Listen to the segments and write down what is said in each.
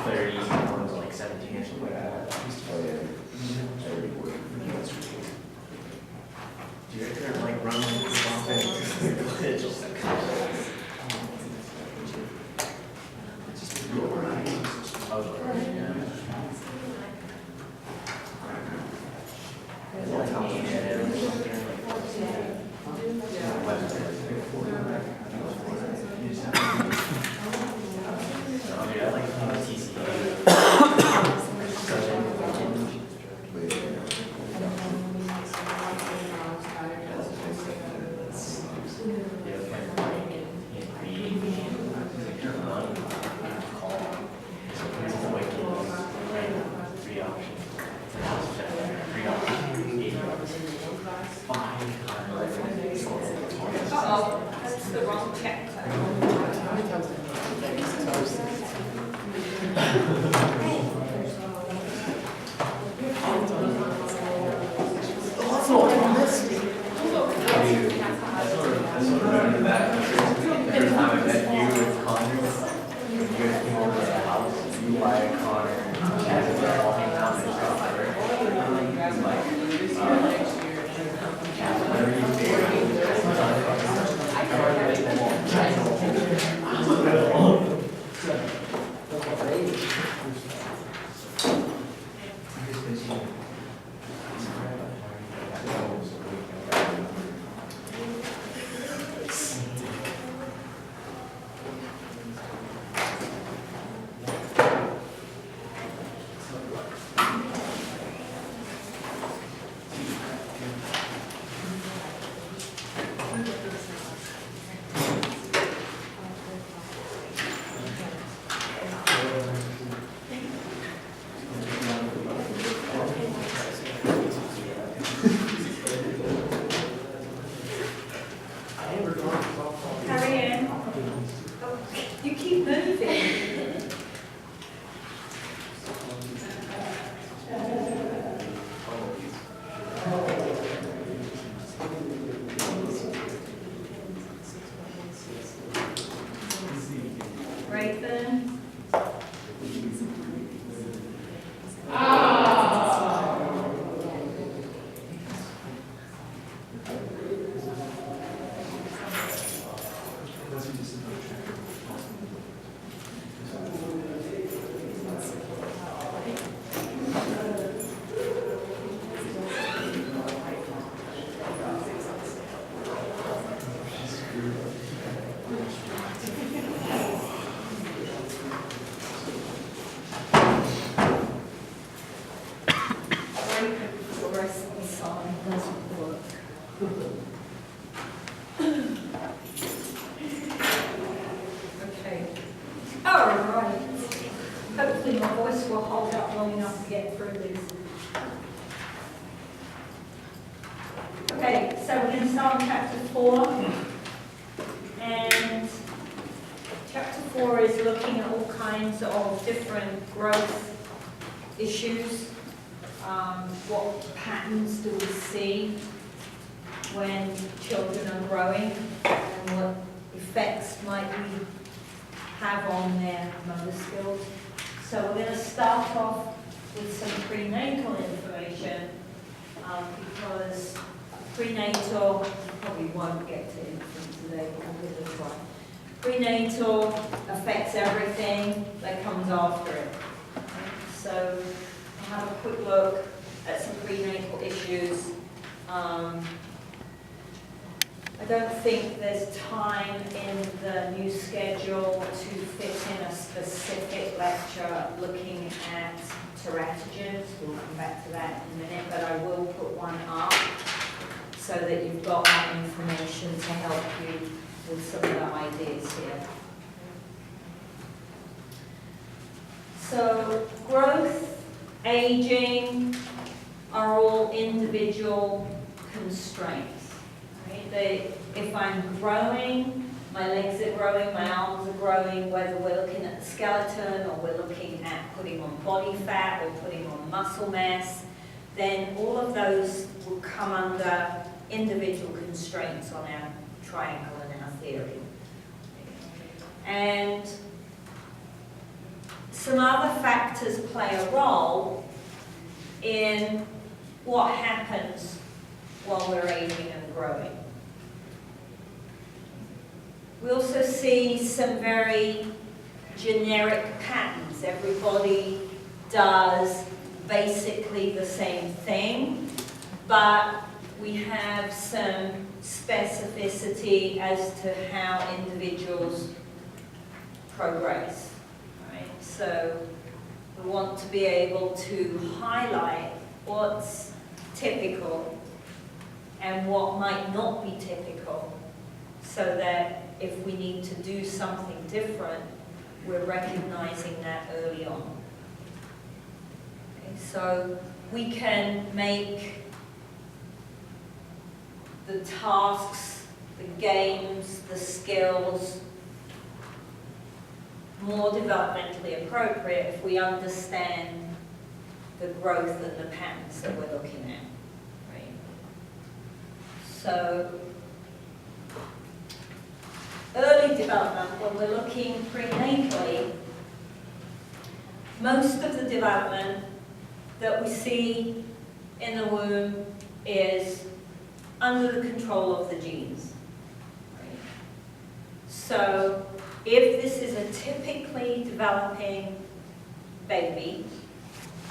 30, one's like 17 or something like that. Do you ever like run That's the wrong check. Every time I met you with Connor, when you guys came over to the house, you, Wyatt, Connor, Chad, and they're all hanging out and stuff. Carrie Ann. Oh, you keep moving. Raven. Okay. All right. Hopefully my voice will hold up long enough to get through this. Okay, so we're going to start on chapter 4. And chapter 4 is looking at all kinds of different growth issues. What patterns do we see when children are growing, and what effects might we have on their motor skills. So we're going to start off with some prenatal information, because prenatal, probably won't get to infant today, but I'm going to try. Prenatal affects everything that comes after it. So I'll have a quick look at some prenatal issues. I don't think there's time in the new schedule to fit in a specific lecture looking at teratogens. We'll come back to that in a minute, but I will put one up so that you've got that information to help you with some of the ideas here. So growth, aging are all individual constraints. Right? If I'm growing, my legs are growing, my arms are growing, whether we're looking at the skeleton or we're looking at putting on body fat or putting on muscle mass, then all of those will come under individual constraints on our triangle and our theory. And some other factors play a role in what happens while we're aging and growing. We also see some very generic patterns. Everybody does basically the same thing, but we have some specificity as to how individuals progress, right? So we want to be able to highlight what's typical and what might not be typical, so that if we need to do something different, we're recognizing that early on. Okay, so we can make the tasks, the games, the skills more developmentally appropriate if we understand the growth and the patterns that we're looking at, right? So, early development, when we're looking prenatally, most of the development that we see in the womb is under the control of the genes. Right? So, if this is a typically developing baby,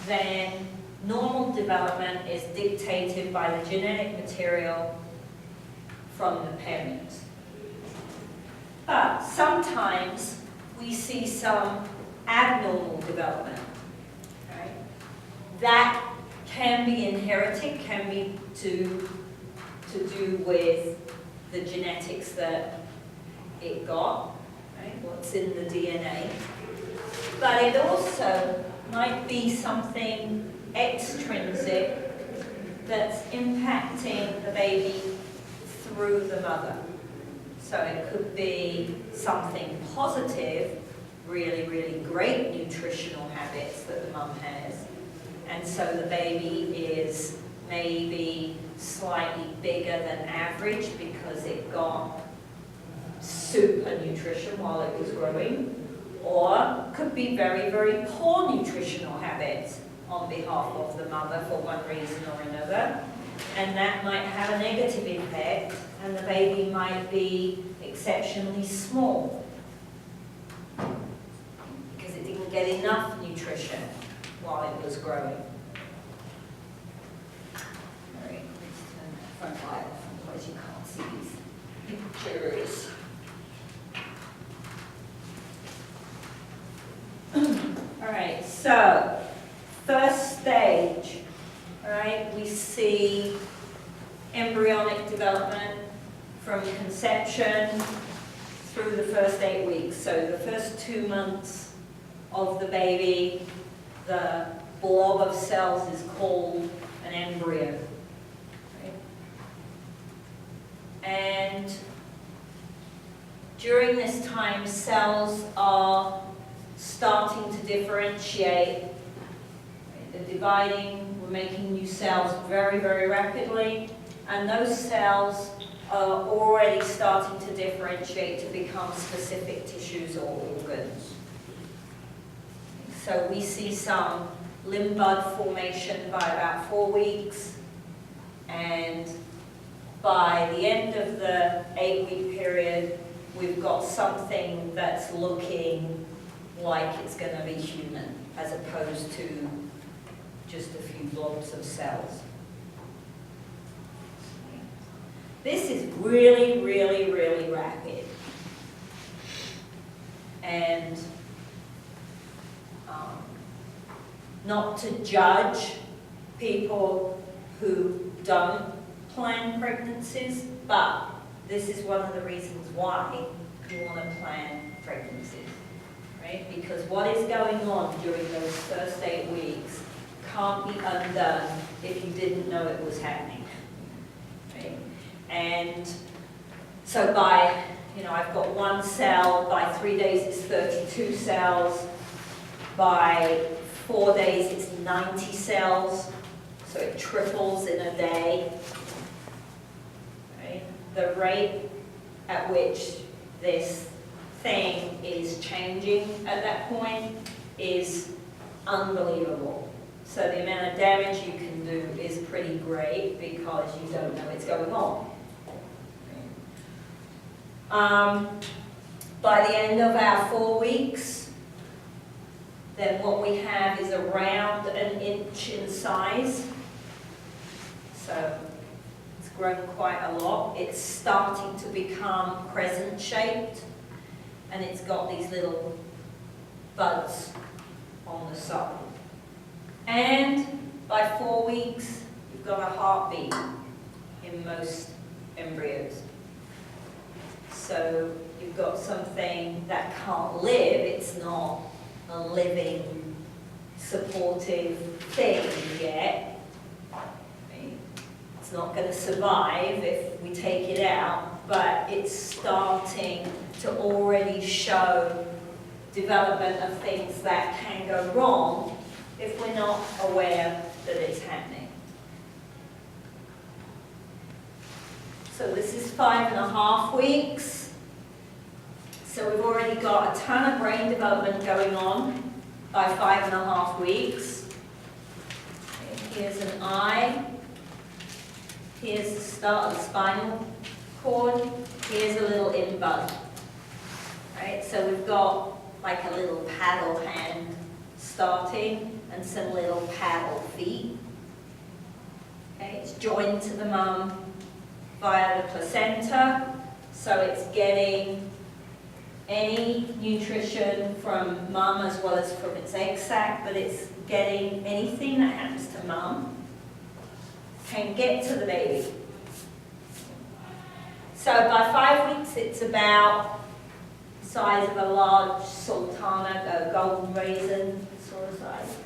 then normal development is dictated by the genetic material from the parents. But sometimes we see some abnormal development. Right? That can be inherited, can be to do with the genetics that it got, right? What's in the DNA. But it also might be something extrinsic that's impacting the baby through the mother. So it could be something positive, really, really great nutritional habits that the mum has, and so the baby is maybe slightly bigger than average because it got super nutrition while it was growing, or could be very, very poor nutritional habits on behalf of the mother for one reason or another, and that might have a negative impact, and the baby might be exceptionally small because it didn't get enough nutrition while it was growing. All right, let's turn that front light off, otherwise you can't see these pictures. All right, so first stage, all right, we see embryonic development from conception through the first 8 weeks. So the first 2 months of the baby, the blob of cells is called an embryo. Right? And during this time, cells are starting to differentiate. They're dividing, we're making new cells very, very rapidly, and those cells are already starting to differentiate to become specific tissues or organs. So we see some limb bud formation by about 4 weeks, and by the end of the 8-week period, we've got something that's looking like it's going to be human, as opposed to just a few blobs of cells. This is really, really, really rapid. And not to judge people who don't plan pregnancies, but this is one of the reasons why you want to plan pregnancies, right? Because what is going on during those first 8 weeks can't be undone if you didn't know it was happening, right? And so by, I've got 1 cell, by 3 days it's 32 cells, by 4 days it's 90 cells, so it triples in a day. Right? The rate at which this thing is changing at that point is unbelievable. So the amount of damage you can do is pretty great because you don't know what's going on. By the end of our 4 weeks, then what we have is around an inch in size. So it's grown quite a lot. It's starting to become crescent shaped, and it's got these little buds on the side. And by 4 weeks, you've got a heartbeat in most embryos. So you've got something that can't live. It's not a living, supportive thing yet. It's not going to survive if we take it out, but it's starting to already show development of things that can go wrong if we're not aware that it's happening. So this is 5.5 weeks. So we've already got a ton of brain development going on by 5.5 weeks. Here's an eye. Here's the start of the spinal cord. Here's a little in-bud. Right? So we've got like a little paddle hand starting and some little paddle feet. Okay? It's joined to the mum via the placenta, so it's getting any nutrition from mum as well as from its egg sac, but it's getting anything that happens to mum can get to the baby. So by 5 weeks, it's about the size of a large sultana, a golden raisin sort of size.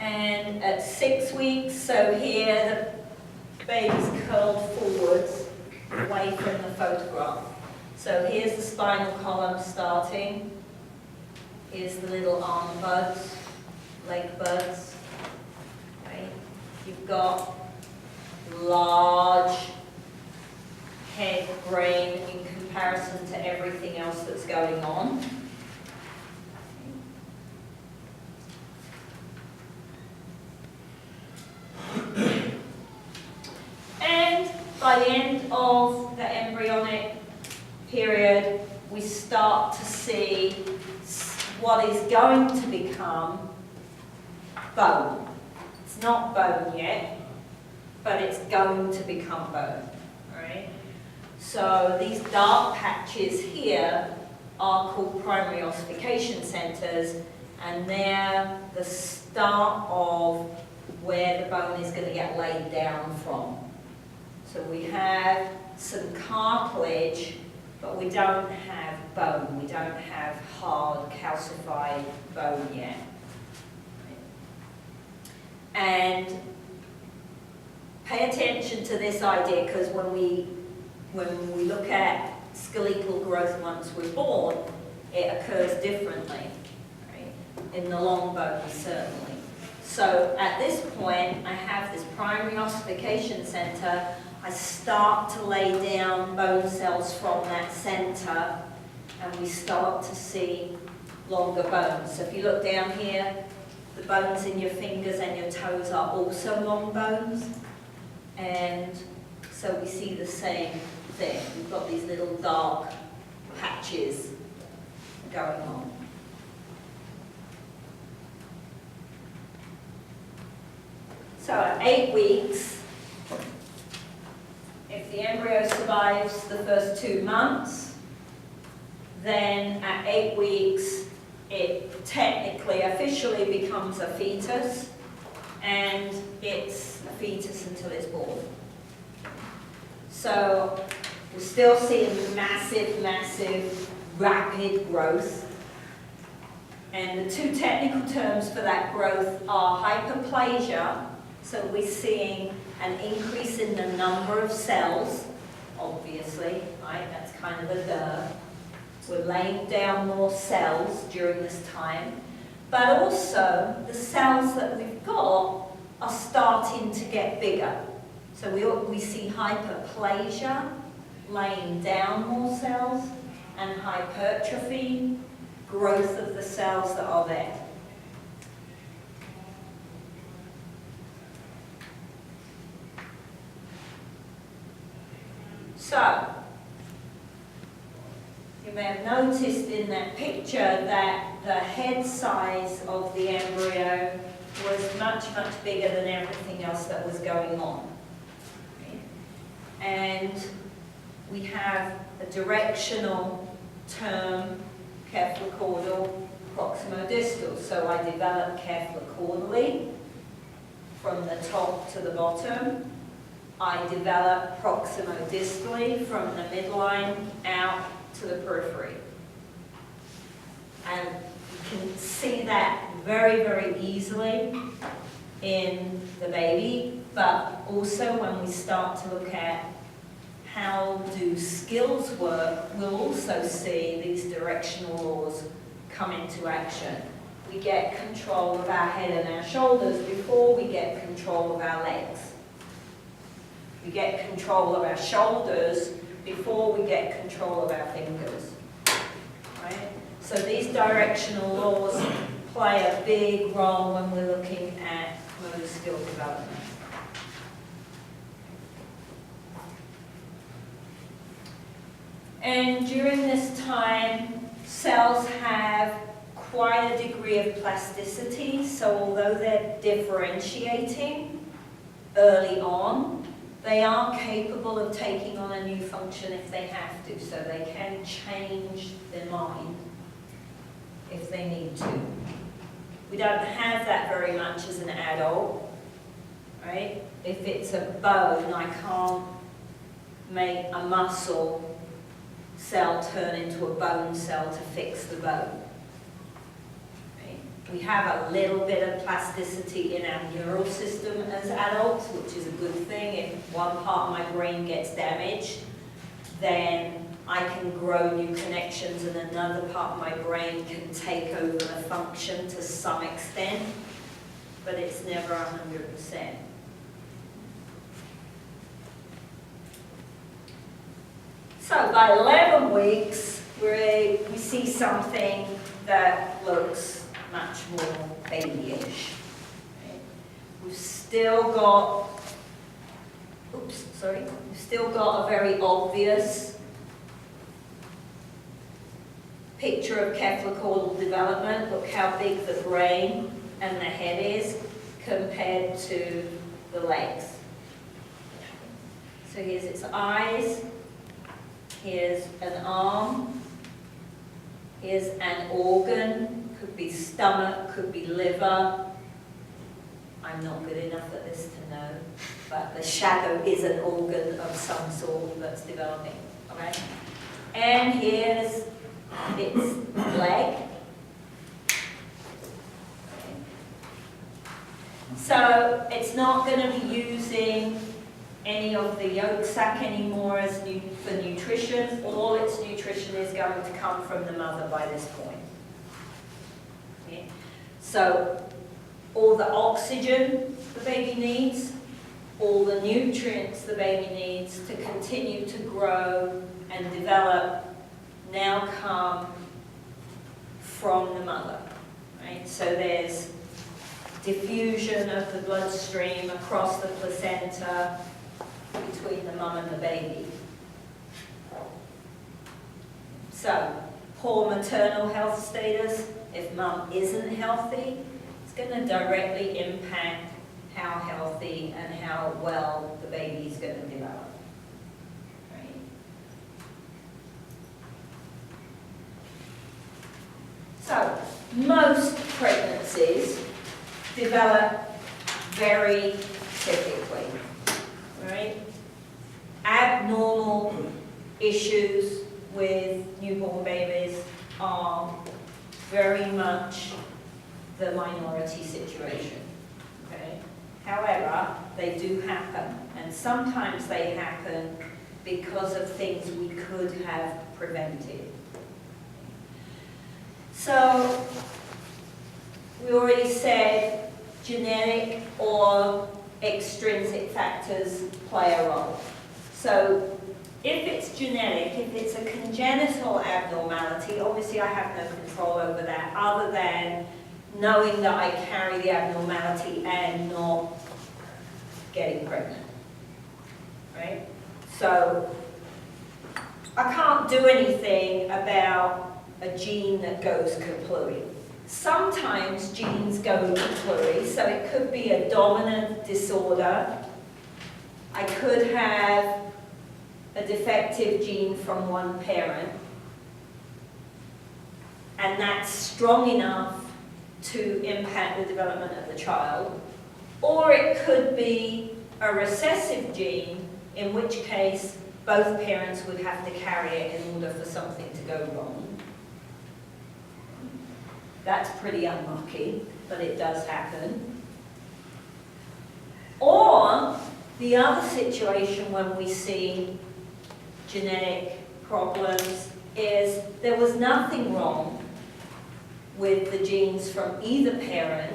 And at 6 weeks, so here the baby's curled forwards away from the photograph. So here's the spinal column starting. Here's the little arm buds, leg buds. Right? You've got large head, brain in comparison to everything else that's going on. And by the end of the embryonic period, we start to see what is going to become bone. It's not bone yet, but it's going to become bone. Right? So these dark patches here are called primary ossification centers, and they're the start of where the bone is going to get laid down from. So we have some cartilage, but we don't have bone. We don't have hard, calcified bone yet. And pay attention to this idea, because when we look at skeletal growth once we're born, it occurs differently, right? In the long bones, certainly. So at this point, I have this primary ossification center. I start to lay down bone cells from that center, and we start to see longer bones. So if you look down here, the bones in your fingers and your toes are also long bones. And so we see the same thing. We've got these little dark patches going on. So at 8 weeks, if the embryo survives the first 2 months, then at 8 weeks, it technically, officially becomes a fetus, and it's a fetus until it's born. So we're still seeing massive, massive, rapid growth. And the 2 technical terms for that growth are hyperplasia, so we're seeing an increase in the number of cells, obviously, right? That's kind of a duh. We're laying down more cells during this time, but also the cells that we've got are starting to get bigger. So we see hyperplasia, laying down more cells, and hypertrophy, growth of the cells that are there. So, you may have noticed in that picture that the head size of the embryo was much, much bigger than everything else that was going on. And we have a directional term, cephalocaudal, proximodistal. So I develop cephalocaudally from the top to the bottom. I develop proximodistally from the midline out to the periphery. And you can see that very, very easily in the baby, but also when we start to look at how do skills work, we'll also see these directional laws come into action. We get control of our head and our shoulders before we get control of our legs. We get control of our shoulders before we get control of our fingers. Right? So these directional laws play a big role when we're looking at motor skill development. And during this time, cells have quite a degree of plasticity, so although they're differentiating early on, they are capable of taking on a new function if they have to, so they can change their mind if they need to. We don't have that very much as an adult, right? If it's a bone, I can't make a muscle cell turn into a bone cell to fix the bone. Right? We have a little bit of plasticity in our neural system as adults, which is a good thing. If one part of my brain gets damaged, then I can grow new connections and another part of my brain can take over the function to some extent, but it's never 100%. So by 11 weeks, we see something that looks much more babyish. Right? We've still got, we've still got a very obvious picture of cephalocaudal development. Look how big the brain and the head is compared to the legs. So here's its eyes. Here's an arm, here's an organ, could be stomach, could be liver. I'm not good enough at this to know, but the shadow is an organ of some sort that's developing, okay? And here's its leg. Okay. So it's not going to be using any of the yolk sac anymore as for nutrition. All its nutrition is going to come from the mother by this point. Okay. So all the oxygen the baby needs, all the nutrients the baby needs to continue to grow and develop now come from the mother. Right? So there's diffusion of the bloodstream across the placenta between the mum and the baby. So, poor maternal health status, if mum isn't healthy, it's going to directly impact how healthy and how well the baby is going to develop. Right? So, most pregnancies develop very typically. Right? Abnormal issues with newborn babies are very much the minority situation. Okay? However, they do happen, and sometimes they happen because of things we could have prevented. So, we already said genetic or extrinsic factors play a role. So if it's genetic, if it's a congenital abnormality, obviously I have no control over that other than knowing that I carry the abnormality and not getting pregnant, right? So I can't do anything about a gene that goes kaplooey. Sometimes genes go kaplooey, so it could be a dominant disorder. I could have a defective gene from one parent, and that's strong enough to impact the development of the child. Or it could be a recessive gene, in which case both parents would have to carry it in order for something to go wrong. That's pretty unlucky, but it does happen. Or the other situation when we see genetic problems is there was nothing wrong with the genes from either parent,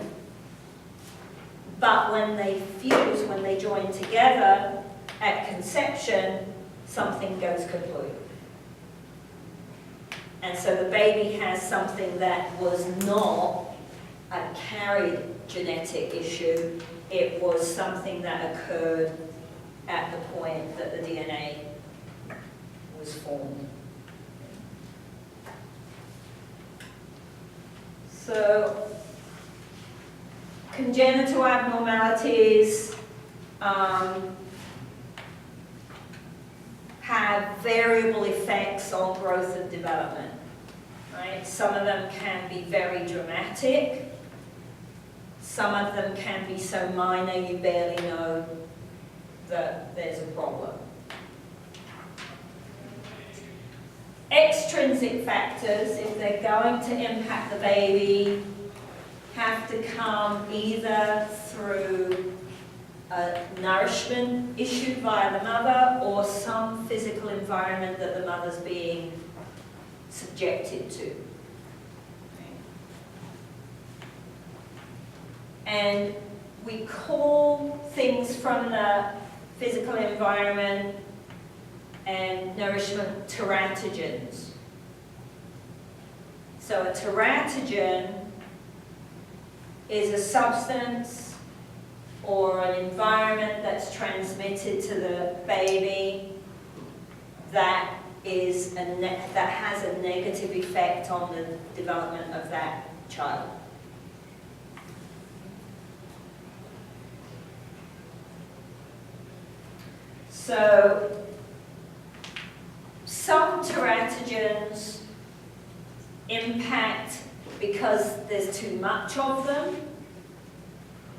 but when they fuse, when they join together at conception, something goes kaplooey. And so the baby has something that was not a carried genetic issue, it was something that occurred at the point that the DNA was formed. So, congenital abnormalities have variable effects on growth and development, right? Some of them can be very dramatic. Some of them can be so minor you barely know that there's a problem. Extrinsic factors, if they're going to impact the baby, have to come either through a nourishment issue via the mother or some physical environment that the mother's being subjected to. And we call things from the physical environment and nourishment teratogens. So a teratogen is a substance or an environment that's transmitted to the baby that has a negative effect on the development of that child. So some teratogens impact because there's too much of them,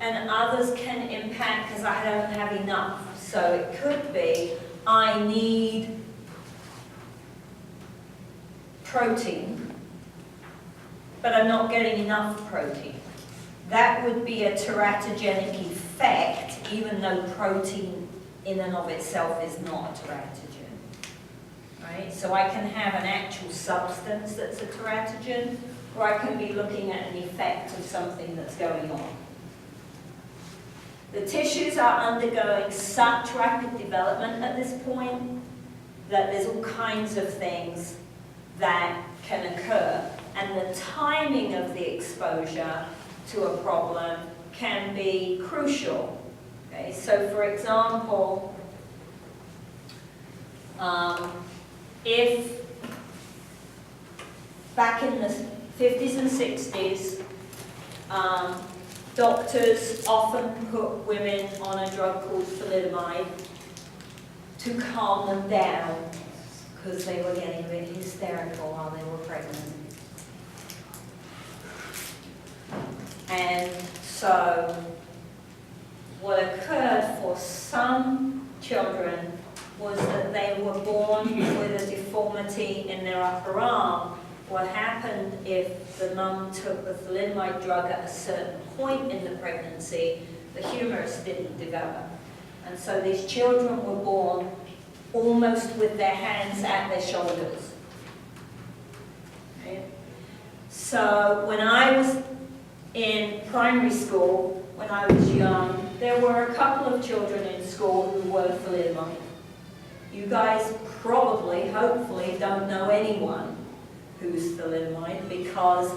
and others can impact because I don't have enough. So it could be I need protein, but I'm not getting enough protein. That would be a teratogenic effect, even though protein in and of itself is not a teratogen. Right? So I can have an actual substance that's a teratogen, or I can be looking at an effect of something that's going on. The tissues are undergoing such rapid development at this point that there's all kinds of things that can occur, and the timing of the exposure to a problem can be crucial. Okay? So for example, if back in the 50s and 60s, doctors often put women on a drug called thalidomide to calm them down because they were getting a bit hysterical while they were pregnant. And so what occurred for some children was that they were born with a deformity in their upper arm. What happened if the mum took the thalidomide drug at a certain point in the pregnancy, the humerus didn't develop. And so these children were born almost with their hands at their shoulders. Okay? So when I was in primary school, when I was young, there were a couple of children in school who were thalidomide. You guys probably, hopefully, don't know anyone who's thalidomide, because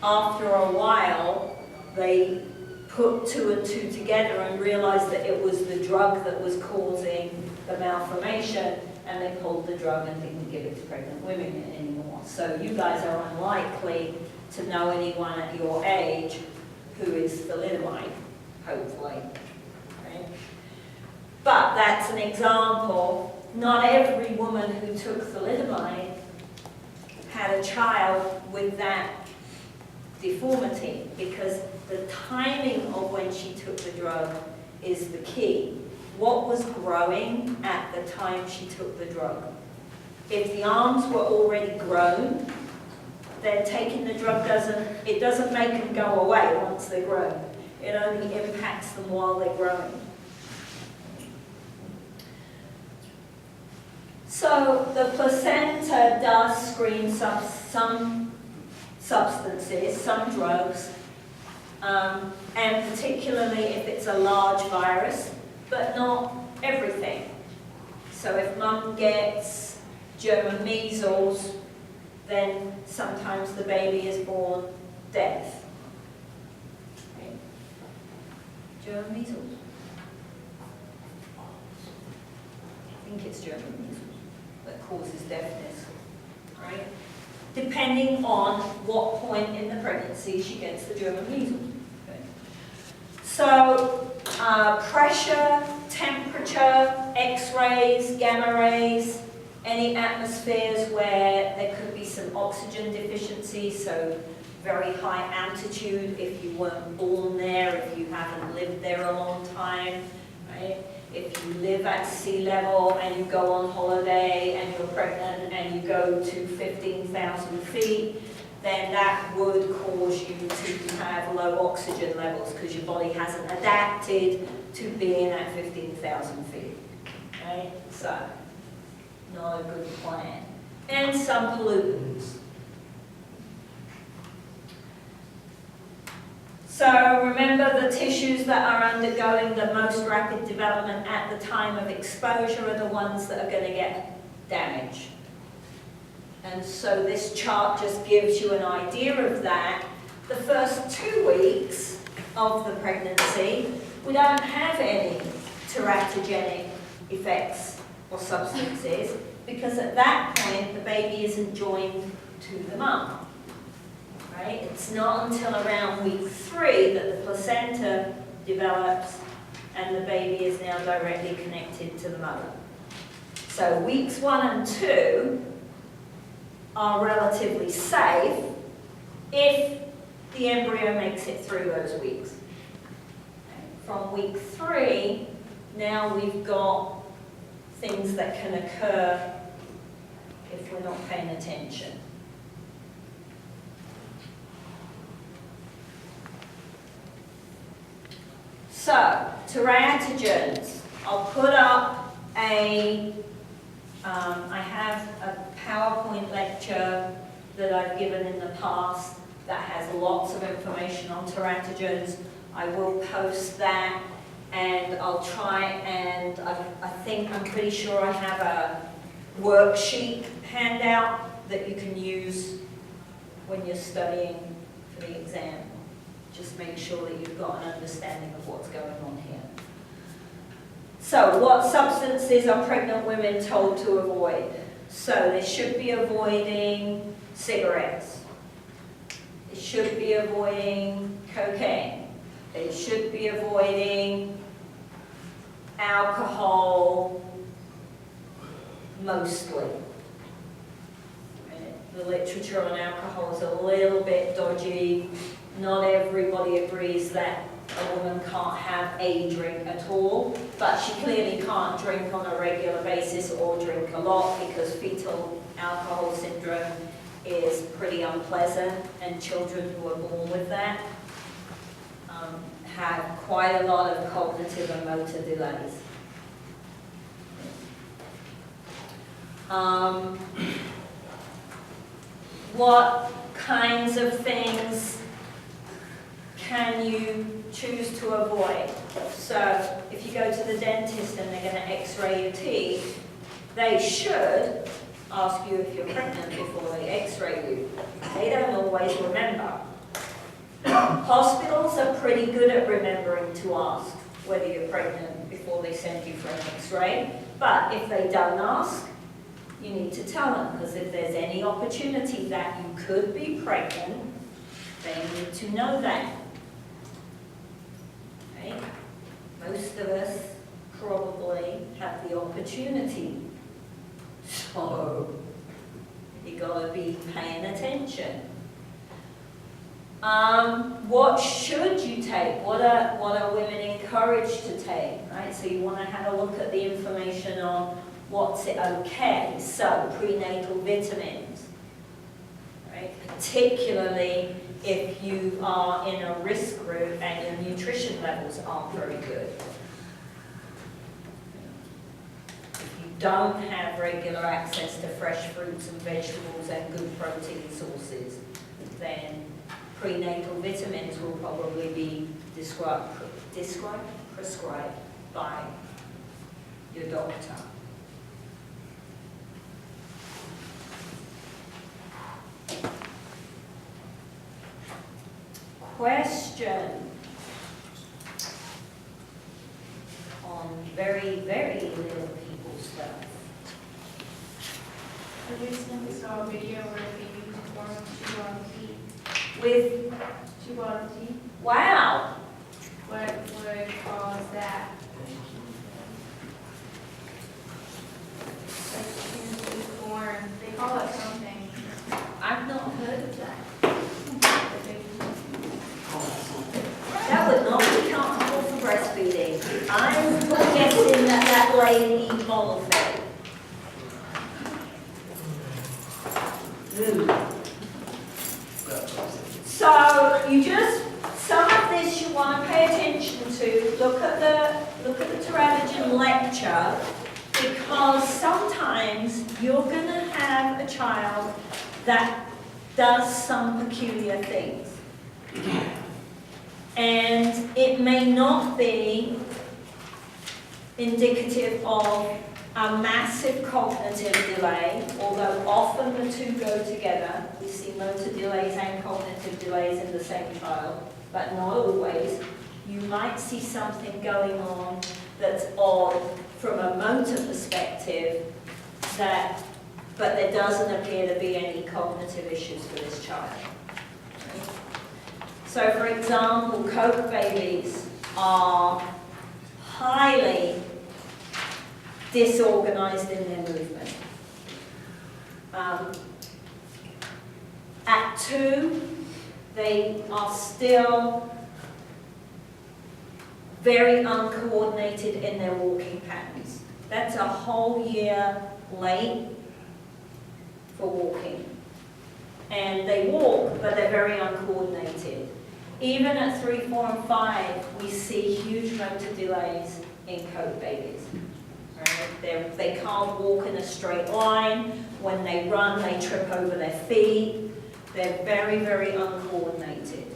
after a while, they put 2 and 2 together and realized that it was the drug that was causing the malformation, and they pulled the drug and didn't give it to pregnant women anymore. So you guys are unlikely to know anyone at your age who is thalidomide, hopefully. Right? But that's an example. Not every woman who took thalidomide had a child with that deformity, because the timing of when she took the drug is the key. What was growing at the time she took the drug? If the arms were already grown, then taking the drug doesn't make them go away once they're grown. It only impacts them while they're growing. So the placenta does screen some substances, some drugs, and particularly if it's a large virus, but not everything. So if mum gets German measles, then sometimes the baby is born deaf. Okay. German measles? I think it's German measles that causes deafness, right? Depending on what point in the pregnancy she gets the German measles. Okay. So pressure, temperature, X-rays, gamma rays, any atmospheres where there could be some oxygen deficiency, so very high altitude if you weren't born there, if you haven't lived there a long time, right? If you live at sea level and you go on holiday and you're pregnant and you go to 15,000 feet, then that would cause you to have low oxygen levels because your body hasn't adapted to being at 15,000 feet, right? So, not a good plan. And some pollutants. So remember, the tissues that are undergoing the most rapid development at the time of exposure are the ones that are going to get damaged. And so this chart just gives you an idea of that. The first 2 weeks of the pregnancy, we don't have any teratogenic effects or substances, because at that point the baby isn't joined to the mum. Right? It's not until around week 3 that the placenta develops and the baby is now directly connected to the mother. So weeks 1 and 2 are relatively safe if the embryo makes it through those weeks. From week 3, now we've got things that can occur if we're not paying attention. So, teratogens. I'll put up I have a PowerPoint lecture that I've given in the past that has lots of information on teratogens. I will post that, and I'll try and, I'm pretty sure I have a worksheet handout that you can use when you're studying for the exam. Just make sure that you've got an understanding of what's going on here. So, what substances are pregnant women told to avoid? So, they should be avoiding cigarettes. They should be avoiding cocaine. They should be avoiding alcohol, mostly. The literature on alcohol is a little bit dodgy. Not everybody agrees that a woman can't have a drink at all, but she clearly can't drink on a regular basis or drink a lot, because fetal alcohol syndrome is pretty unpleasant, and children who are born with that have quite a lot of cognitive and motor delays. What kinds of things can you choose to avoid. So if you go to the dentist and they're going to x-ray your teeth, they should ask you if you're pregnant before they x-ray you. They don't always remember. Hospitals are pretty good at remembering to ask whether you're pregnant before they send you for an x-ray. But if they don't ask, you need to tell them, because if there's any opportunity that you could be pregnant, they need to know that. Okay? Most of us probably have the opportunity. So you gotta be paying attention. What should you take? What are women encouraged to take? Right? So you want to have a look at the information on what's it okay. So prenatal vitamins, right? Particularly if you are in a risk group and your nutrition levels aren't very good. If you don't have regular access to fresh fruits and vegetables and good protein sources, then prenatal vitamins will probably be prescribed by your doctor. Question on very, very little people stuff. I recently saw a video where a baby was born with 2 bottle teeth. With, 2 bottle teeth. wow, What would cause that? Like she was born. They call it something. I've not heard of that. But they- That would not be comfortable for breastfeeding. I'm guessing that lady eats bottle fed. So you just, some of this you want to pay attention to. Look at the teratogen lecture, because sometimes you're going to have a child that does some peculiar things. And it may not be indicative of a massive cognitive delay, although often the two go together. We see motor delays and cognitive delays in the same child, but not always. You might see something going on that's odd from a motor perspective, but there doesn't appear to be any cognitive issues for this child. So for example, Coke babies are highly disorganized in their movement. At 2, they are still very uncoordinated in their walking patterns. That's a whole year late for walking. And they walk, but they're very uncoordinated. Even at 3, 4, and 5, we see huge motor delays in Coke babies. Right? They can't walk in a straight line. When they run, they trip over their feet. They're very, very uncoordinated.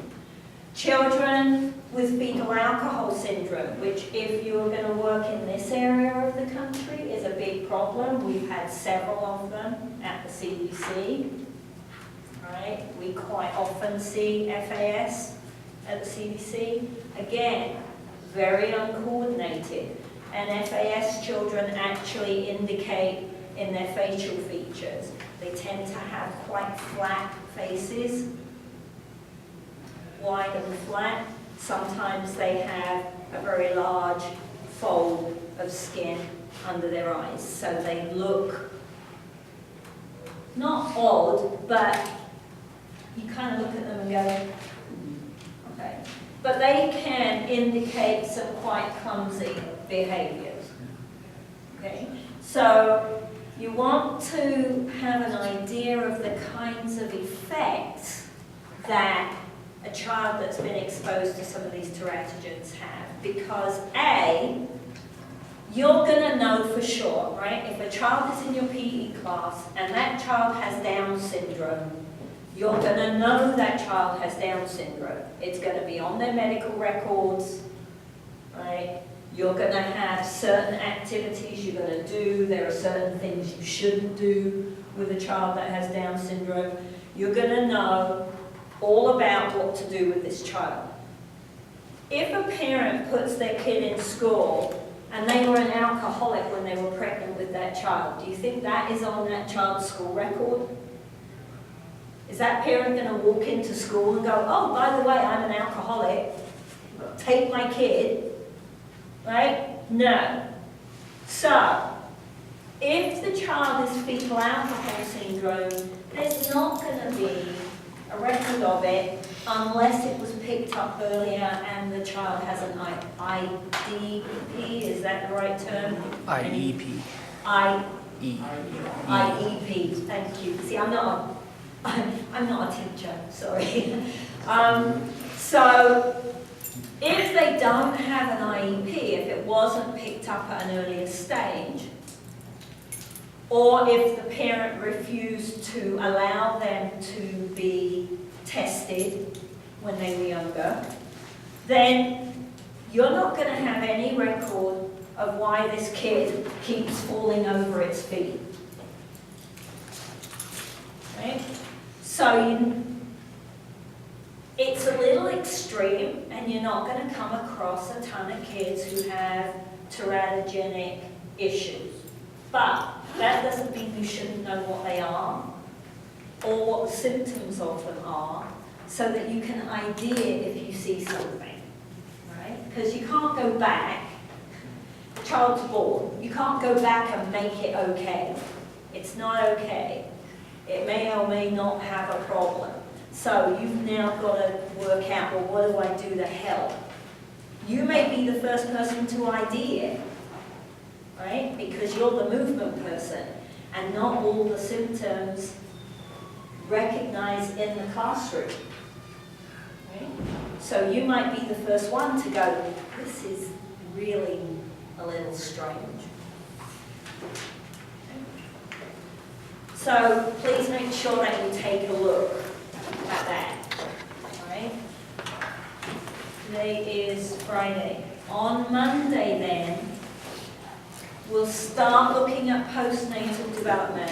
Children with fetal alcohol syndrome, which if you're going to work in this area of the country is a big problem. We've had several of them at the CDC. Right? We quite often see FAS at the CDC. Again, very uncoordinated. And FAS children actually indicate in their facial features. They tend to have quite flat faces, wide and flat. Sometimes they have a very large fold of skin under their eyes. So they look not odd, but you kind of look at them and go, okay. But they can indicate some quite clumsy behaviors. Okay? So you want to have an idea of the kinds of effects that a child that's been exposed to some of these teratogens have. Because A, you're going to know for sure, right? If a child is in your PE class and that child has Down syndrome, You're going to know that child has Down syndrome. It's going to be on their medical records, right? You're going to have certain activities you're going to do. There are certain things you shouldn't do with a child that has Down syndrome. You're going to know all about what to do with this child. If a parent puts their kid in school and they were an alcoholic when they were pregnant with that child, do you think that is on that child's school record? Is that parent going to walk into school and go, oh, by the way, I'm an alcoholic, take my kid, right? No. So, if the child is fetal alcohol syndrome, there's not going to be a record of it unless it was picked up earlier and the child has an IDP, is that the right term? IEP. IEP, thank you. See, I'm not a teacher, sorry. So, if they don't have an IEP, if it wasn't picked up at an earlier stage, or if the parent refused to allow them to be tested when they were younger, then you're not going to have any record of why this kid keeps falling over its feet. Right? So it's a little extreme, and you're not going to come across a ton of kids who have teratogenic issues. But that doesn't mean you shouldn't know what they are or what the symptoms of them are, so that you can ID it if you see something, right? Because you can't go back. The child's born. You can't go back and make it okay. It's not okay. It may or may not have a problem. So you've now got to work out, well, what do I do to help? You may be the first person to ID it, right? Because you're the movement person, and not all the symptoms recognized in the classroom. Right? So you might be the first one to go, this is really a little strange. So please make sure that you take a look at that. All right? Today is Friday. On Monday then, we'll start looking at postnatal development,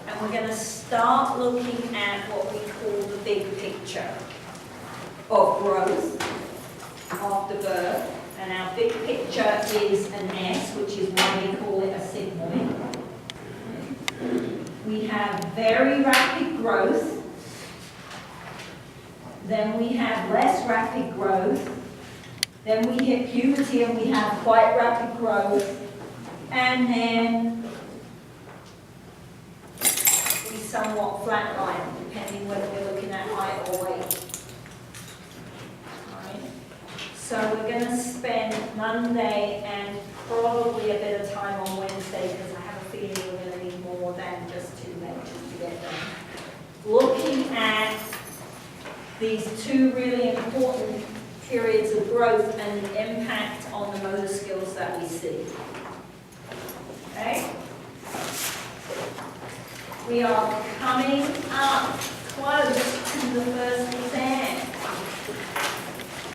and we're going to start looking at what we call the big picture of growth after birth. And our big picture is an S, which is why we call it a sigmoid. We have very rapid growth, then we have less rapid growth, then we hit puberty and we have quite rapid growth, and then we somewhat flatline, depending whether we're looking at height or weight. Alright. So we're going to spend Monday and probably a bit of time on Wednesday, because I have a feeling we're going to need more than just 2 lectures to get done, looking at these 2 really important periods of growth and the impact on the motor skills that we see. Okay? We are coming up close to the first exam.